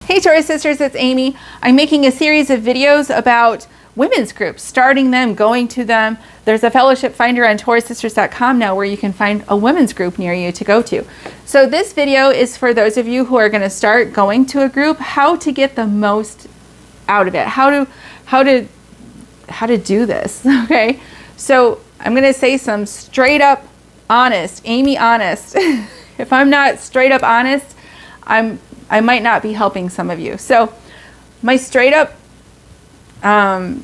Hey Taurus sisters, it's Amy. I'm making a series of videos about women's groups, starting them, going to them. There's a fellowship finder on TaurusSisters.com now where you can find a women's group near you to go to. So this video is for those of you who are going to start going to a group, how to get the most out of it, how to do this, okay? So I'm going to say some straight up honest, Amy honest. If I'm not straight up honest, I might not be helping some of you. So my straight up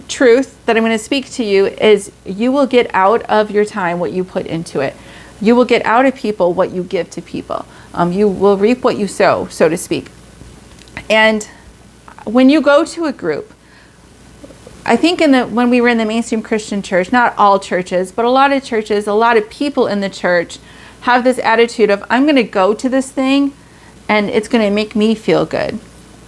truth that I'm going to speak to you is you will get out of your time what you put into it. You will get out of people what you give to people. You will reap what you sow, so to speak. And when you go to a group, I think when we were in the mainstream Christian church, not all churches, but a lot of churches, a lot of people in the church have this attitude of, I'm going to go to this thing and it's going to make me feel good.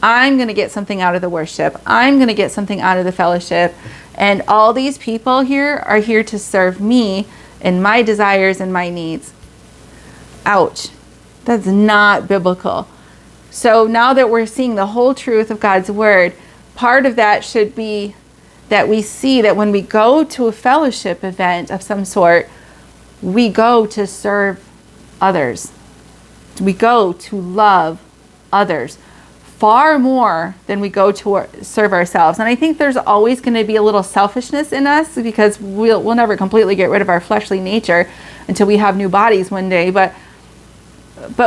I'm going to get something out of the worship. I'm going to get something out of the fellowship. And all these people here are here to serve me and my desires and my needs. Ouch. That's not biblical. So now that we're seeing the whole truth of God's word, part of that should be that we see that when we go to a fellowship event of some sort, we go to serve others. We go to love others far more than we go to serve ourselves. And I think there's always going to be a little selfishness in us because we'll never completely get rid of our fleshly nature until we have new bodies one day. But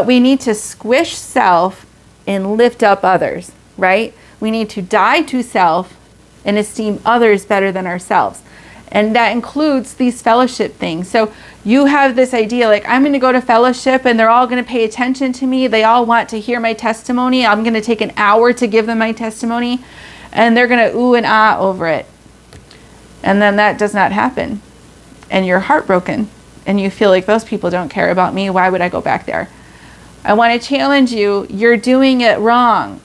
we need to squish self and lift up others, right? We need to die to self and esteem others better than ourselves. And that includes these fellowship things. So you have this idea like, I'm going to go to fellowship and they're all going to pay attention to me. They all want to hear my testimony. I'm going to take an hour to give them my testimony. And they're going to ooh and ah over it. And then that does not happen. And you're heartbroken. And you feel like those people don't care about me. Why would I go back there? I want to challenge you. You're doing it wrong.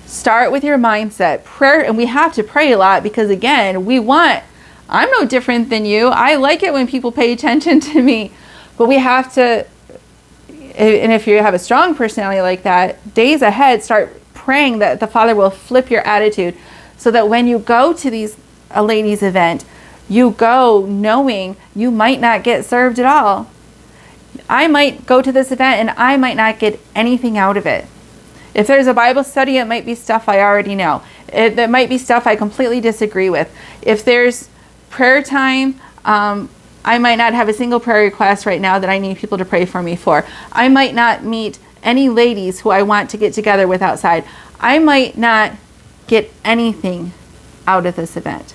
Start with your mindset. Prayer, and we have to pray a lot because again, I'm no different than you. I like it when people pay attention to me, but we have to, and if you have a strong personality like that, days ahead, start praying that the Father will flip your attitude so that when you go to a ladies' event, you go knowing you might not get served at all. I might go to this event and I might not get anything out of it. If there's a Bible study, it might be stuff I already know. There might be stuff I completely disagree with. If there's prayer time, I might not have a single prayer request right now that I need people to pray for me for. I might not meet any ladies who I want to get together with outside. I might not get anything out of this event.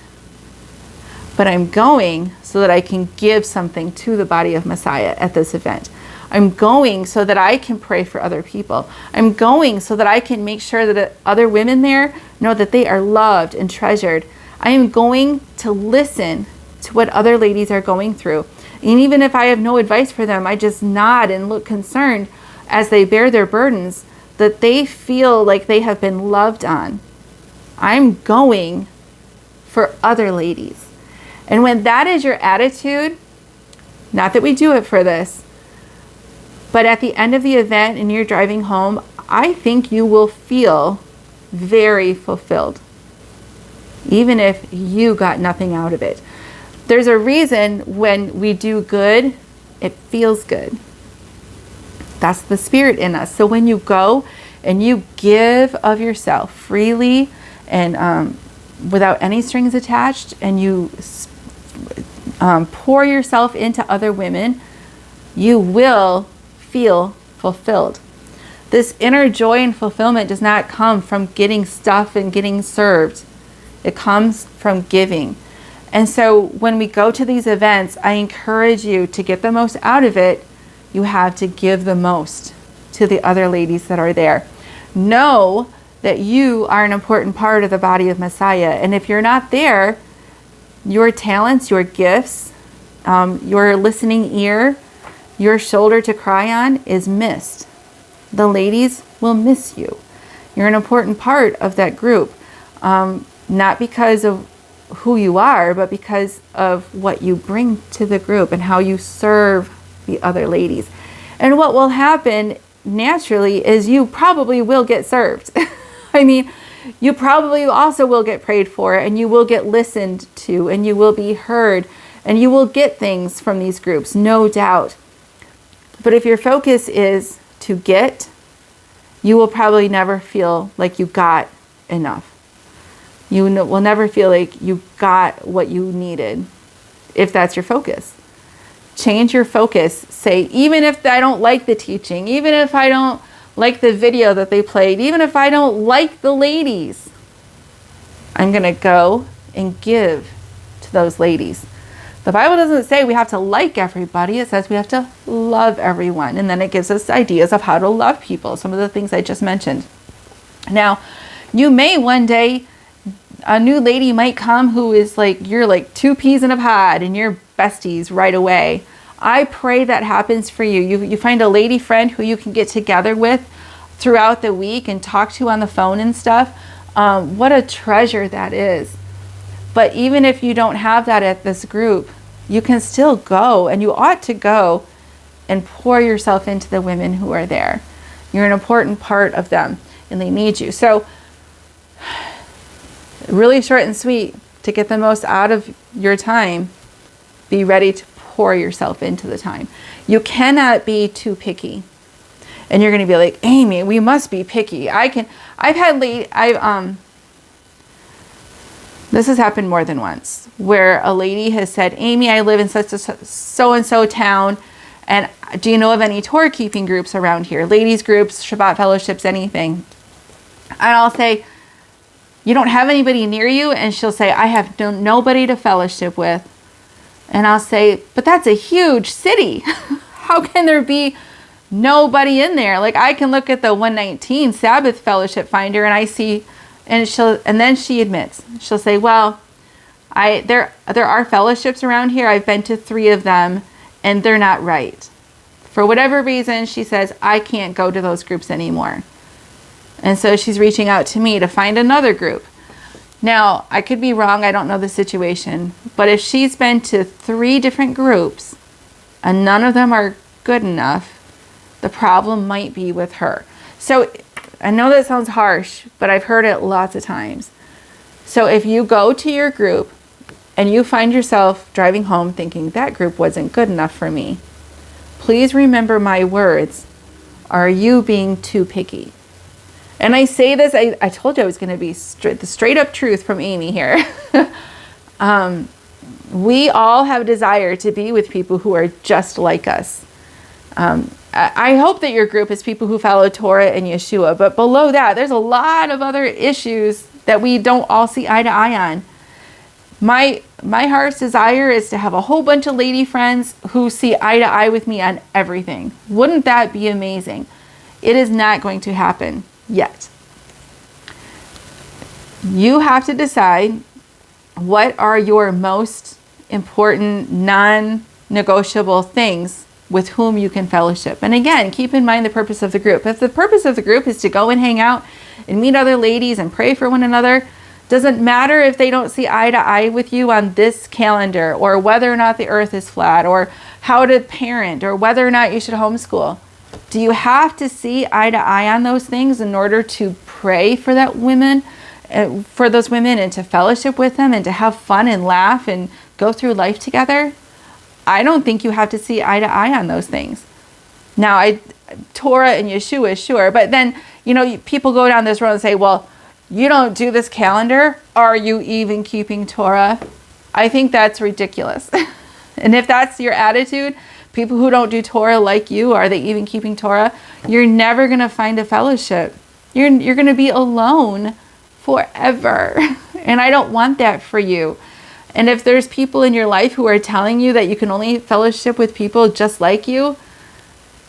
But I'm going so that I can give something to the body of Messiah at this event. I'm going so that I can pray for other people. I'm going so that I can make sure that other women there know that they are loved and treasured. I am going to listen to what other ladies are going through. And even if I have no advice for them, I just nod and look concerned as they bear their burdens, that they feel like they have been loved on. I'm going for other ladies. And when that is your attitude, not that we do it for this, but at the end of the event and you're driving home, I think you will feel very fulfilled, even if you got nothing out of it. There's a reason when we do good, it feels good. That's the spirit in us. So when you go and you give of yourself freely and without any strings attached, and you pour yourself into other women, you will feel fulfilled. This inner joy and fulfillment does not come from getting stuff and getting served. It comes from giving. And so when we go to these events, I encourage you to get the most out of it. You have to give the most to the other ladies that are there. Know that you are an important part of the body of Messiah. And if you're not there, your talents, your gifts, your listening ear, your shoulder to cry on is missed. The ladies will miss you. You're an important part of that group, not because of who you are, but because of what you bring to the group and how you serve the other ladies. And what will happen naturally is you probably will get served. I mean, you probably also will get prayed for, and you will get listened to, and you will be heard, and you will get things from these groups, no doubt. But if your focus is to get, you will probably never feel like you got enough. You will never feel like you got what you needed, if that's your focus. Change your focus. Say, even if I don't like the teaching, even if I don't like the video that they played, even if I don't like the ladies, I'm going to go and give to those ladies. The Bible doesn't say we have to like everybody. It says we have to love everyone. And then it gives us ideas of how to love people. Some of the things I just mentioned. Now, you may one day, a new lady might come who is like, you're like 2 peas in a pod and you're besties right away. I pray that happens for you. You find a lady friend who you can get together with throughout the week and talk to on the phone and stuff. What a treasure that is. But even if you don't have that at this group, you can still go, and you ought to go and pour yourself into the women who are there. You're an important part of them, and they need you. So really short and sweet, to get the most out of your time, be ready to pour yourself into the time. You cannot be too picky. And you're going to be like, Amy, we must be picky. This has happened more than once, where a lady has said, Amy, I live in such a so-and-so town, and do you know of any Torah keeping groups around here? Ladies groups, Shabbat fellowships, anything. And I'll say, you don't have anybody near you? And she'll say, I have nobody to fellowship with. And I'll say, but that's a huge city. How can there be nobody in there? Like, I can look at the 119 Sabbath Fellowship Finder and I see, and then she admits, she'll say, well, there are fellowships around here. I've been to 3 of them and they're not right. For whatever reason, she says, I can't go to those groups anymore. And so she's reaching out to me to find another group. Now, I could be wrong. I don't know the situation. But if she's been to 3 different groups and none of them are good enough, the problem might be with her. So I know that sounds harsh, but I've heard it lots of times. So if you go to your group and you find yourself driving home thinking that group wasn't good enough for me, please remember my words. Are you being too picky? And I say this, I told you I was going to be the straight up truth from Amy here. We all have a desire to be with people who are just like us. I hope that your group is people who follow Torah and Yeshua, but below that, there's a lot of other issues that we don't all see eye to eye on. My heart's desire is to have a whole bunch of lady friends who see eye to eye with me on everything. Wouldn't that be amazing? It is not going to happen yet. You have to decide what are your most important non-negotiable things with whom you can fellowship. And again, keep in mind the purpose of the group. If the purpose of the group is to go and hang out and meet other ladies and pray for one another, doesn't matter if they don't see eye to eye with you on this calendar, or whether or not the earth is flat, or how to parent, or whether or not you should homeschool. Do you have to see eye to eye on those things in order to pray for that women, for those women, and to fellowship with them and to have fun and laugh and go through life together? I don't think you have to see eye to eye on those things. Now, Torah and Yeshua, sure, but then, people go down this road and say, well, you don't do this calendar. Are you even keeping Torah? I think that's ridiculous. And if that's your attitude, people who don't do Torah like you, are they even keeping Torah? You're never going to find a fellowship. You're going to be alone forever. And I don't want that for you. And if there's people in your life who are telling you that you can only fellowship with people just like you,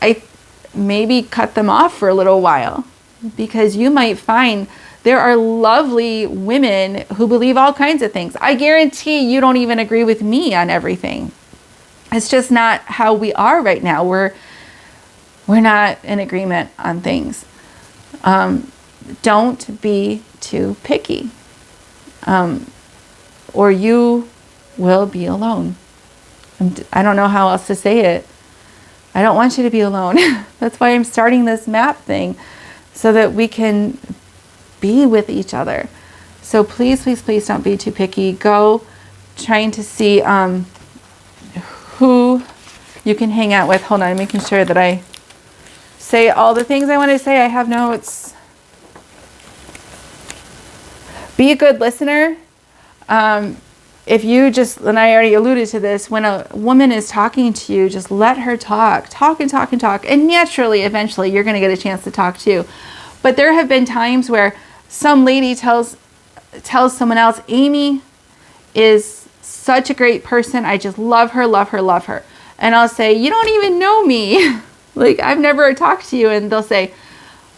I maybe cut them off for a little while, because you might find there are lovely women who believe all kinds of things. I guarantee you don't even agree with me on everything. It's just not how we are right now. We're not in agreement on things. Don't be too picky. Or you will be alone. I don't know how else to say it. I don't want you to be alone. That's why I'm starting this map thing, so that we can be with each other. So please, please, please don't be too picky. Go trying to see who you can hang out with. Hold on, I'm making sure that I say all the things I want to say. I have notes. Be a good listener. If you just, and I already alluded to this, when a woman is talking to you, just let her talk and talk and talk. And naturally, eventually, you're going to get a chance to talk too. But there have been times where some lady tells someone else, Amy is such a great person. I just love her, love her, love her. And I'll say, you don't even know me. Like, I've never talked to you. And they'll say,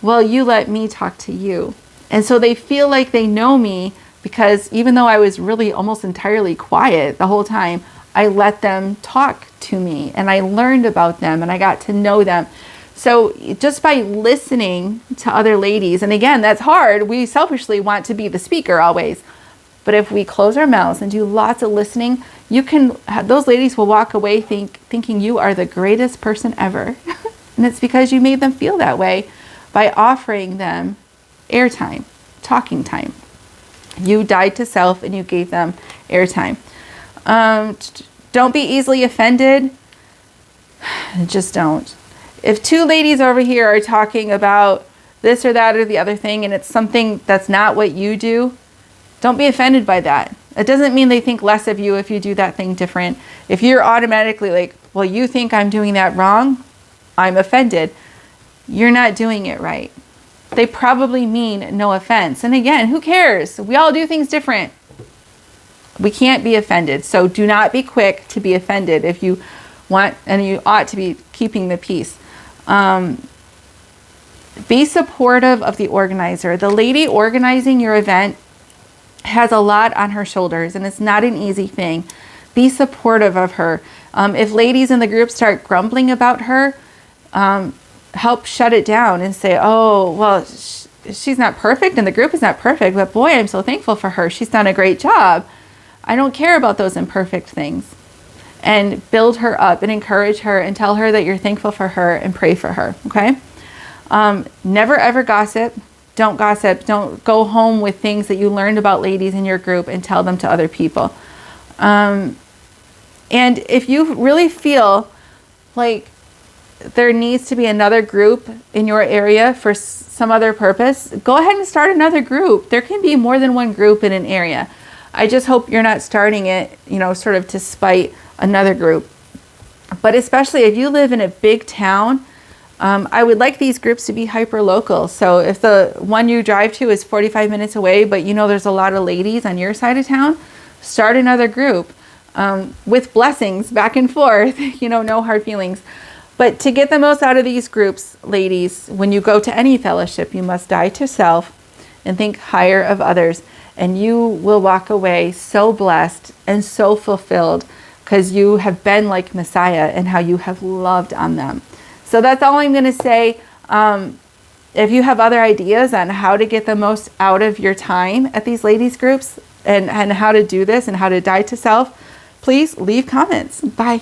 well, you let me talk to you. And so they feel like they know me, because even though I was really almost entirely quiet the whole time, I let them talk to me and I learned about them and I got to know them. So just by listening to other ladies, and again, that's hard. We selfishly want to be the speaker always. But if we close our mouths and do lots of listening, those ladies will walk away thinking you are the greatest person ever. And it's because you made them feel that way by offering them airtime, talking time. You died to self and you gave them airtime. Don't be easily offended. Just don't. If two ladies over here are talking about this or that or the other thing, and it's something that's not what you do, don't be offended by that. It doesn't mean they think less of you if you do that thing different. If you're automatically like, well, you think I'm doing that wrong, I'm offended. You're not doing it right. They probably mean no offense. And again, who cares? We all do things different. We can't be offended. So do not be quick to be offended if you want, and you ought to be keeping the peace. Be supportive of the organizer. The lady organizing your event has a lot on her shoulders, and it's not an easy thing. Be supportive of her. If ladies in the group start grumbling about her, help shut it down and say, oh, well, she's not perfect and the group is not perfect, but boy, I'm so thankful for her. She's done a great job. I don't care about those imperfect things. And build her up and encourage her and tell her that you're thankful for her and pray for her, okay? Never ever gossip. Don't gossip. Don't go home with things that you learned about ladies in your group and tell them to other people. And if you really feel like there needs to be another group in your area for some other purpose, go ahead and start another group. There can be more than one group in an area. I just hope you're not starting it, sort of to spite another group. But especially if you live in a big town, I would like these groups to be hyper local. So if the one you drive to is 45 minutes away, but there's a lot of ladies on your side of town, start another group with blessings back and forth, no hard feelings. But to get the most out of these groups, ladies, when you go to any fellowship, you must die to self and think higher of others. And you will walk away so blessed and so fulfilled because you have been like Messiah and how you have loved on them. So that's all I'm going to say. If you have other ideas on how to get the most out of your time at these ladies groups and how to do this and how to die to self, please leave comments. Bye.